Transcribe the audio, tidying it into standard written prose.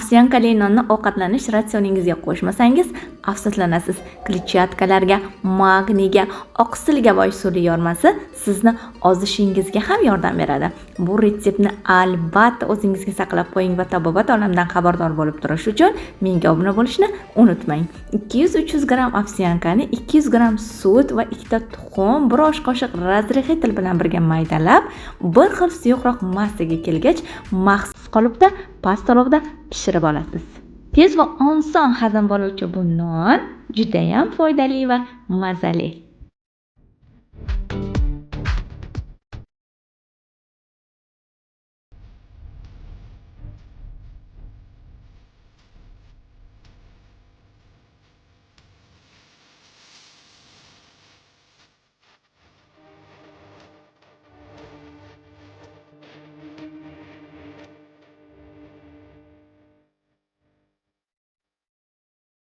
Ovsyankali nonni ovqatlanish ratsioningizga qo'shmasangiz afsuslanasiz. Kletchatkalarga, magniyga, oqsilga boy suli yormasi sizni ozishingizga ham yordam beradi. Bu retseptni albatta o'zingizga saqlab qo'ying va tabobat olamidan xabardor bo'lib turish uchun menga obuna bo'lishni unutmang. 200-300 gram ovsyankani 200 gram sut va 2 ta tuxum, 1 osh qoshiq razrixitel bilan birga maydalab, bir xil suyuqroq massaga kelgach, maxsus qolipda past olovda pishirib olasiz. Tez va oson hazm bo'luvchi bu non juda ham foydali va mazali.